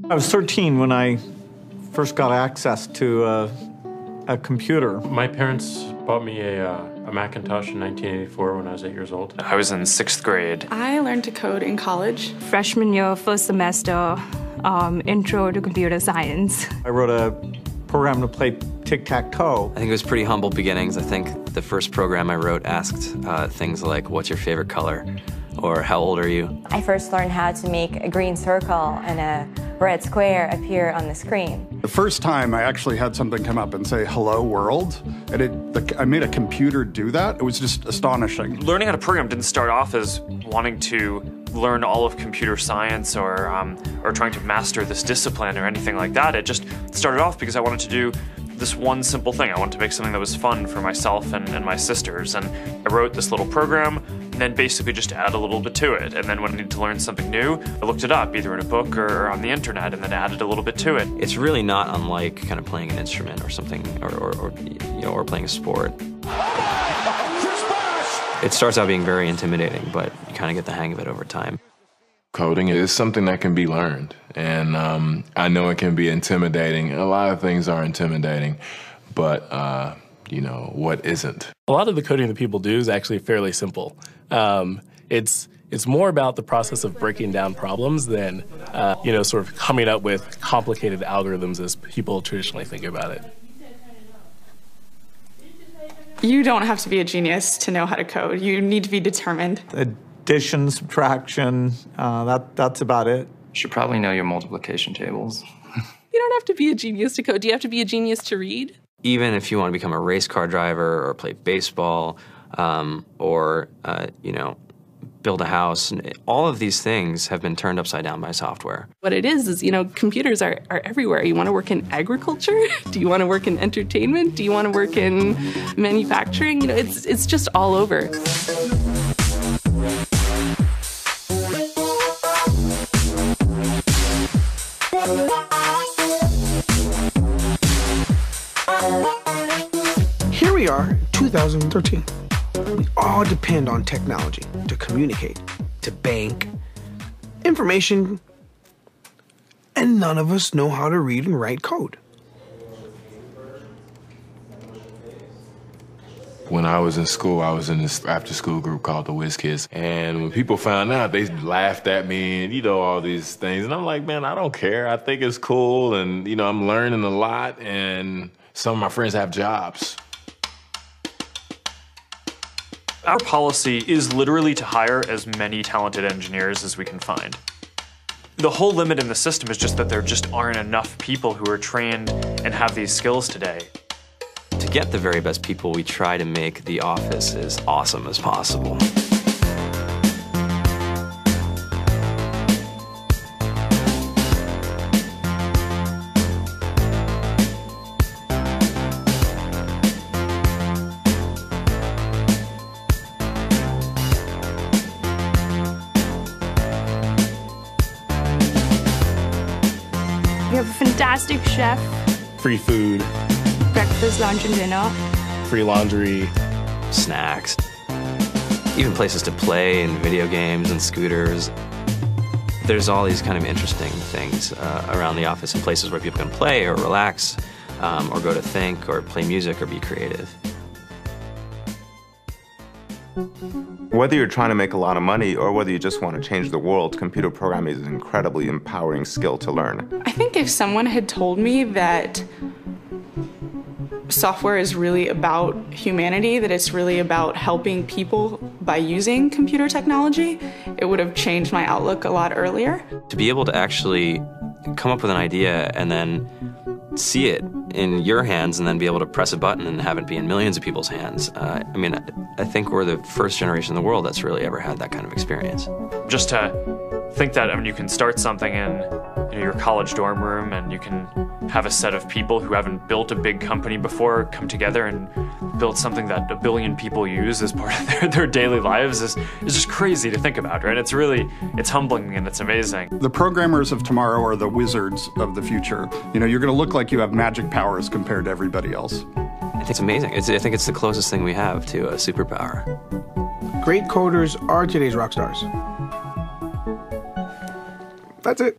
I was 13 when I first got access to a computer. My parents bought me a Macintosh in 1984 when I was 8 years old. I was in 6th grade. I learned to code in college. Freshman year, first semester, intro to computer science. I wrote a program to play tic-tac-toe. I think it was pretty humble beginnings. I think the first program I wrote asked things like, what's your favorite color? Or how old are you? I first learned how to make a green circle and a red square appear on the screen. The first time I actually had something come up and say, hello world, and I made a computer do that. It was just astonishing. Learning how to program didn't start off as wanting to learn all of computer science or trying to master this discipline or anything like that. It just started off because I wanted to do this one simple thing. I wanted to make something that was fun for myself and my sisters. And I wrote this little program and then basically just add a little bit to it. And then when I needed to learn something new, I looked it up either in a book or on the internet and then added a little bit to it. It's really not unlike kind of playing an instrument or something, or playing a sport. It starts out being very intimidating, but you kind of get the hang of it over time. Coding is something that can be learned, and I know it can be intimidating. A lot of things are intimidating, but you know, what isn't? A lot of the coding that people do is actually fairly simple. It's more about the process of breaking down problems than sort of coming up with complicated algorithms as people traditionally think about it. You don't have to be a genius to know how to code. You need to be determined. Addition, subtraction, that's about it. You should probably know your multiplication tables. You don't have to be a genius to code. Do you have to be a genius to read? Even if you want to become a race car driver or play baseball or build a house, all of these things have been turned upside down by software. What it is, computers are everywhere. You want to work in agriculture? Do you want to work in entertainment? Do you want to work in manufacturing? It's just all over. Here we are, 2013. We all depend on technology to communicate, to bank, information, and none of us know how to read and write code. When I was in school, I was in this after-school group called the Whiz Kids, and when people found out, they laughed at me and, all these things. And I'm like, man, I don't care. I think it's cool, and, I'm learning a lot, and some of my friends have jobs. Our policy is literally to hire as many talented engineers as we can find. The whole limit in the system is just that there just aren't enough people who are trained and have these skills today. To get the very best people, we try to make the office as awesome as possible. We have a fantastic chef. Free food, Breakfast, lunch, and dinner. free laundry, snacks, even places to play and video games and scooters. There's all these kind of interesting things around the office and places where people can play or relax or go to think or play music or be creative. Whether you're trying to make a lot of money or whether you just want to change the world, computer programming is an incredibly empowering skill to learn. I think if someone had told me that software is really about humanity, that it's really about helping people by using computer technology, it would have changed my outlook a lot earlier. To be able to actually come up with an idea and then see it in your hands and then be able to press a button and have it be in millions of people's hands. I think we're the first generation in the world that's really ever had that kind of experience. Just to think that, you can start something in your college dorm room and you can have a set of people who haven't built a big company before come together and build something that 1 billion people use as part of their daily lives is just crazy to think about, right? It's humbling and it's amazing. The programmers of tomorrow are the wizards of the future. You're going to look like you have magic powers compared to everybody else. I think it's amazing. I think it's the closest thing we have to a superpower. Great coders are today's rock stars. That's it.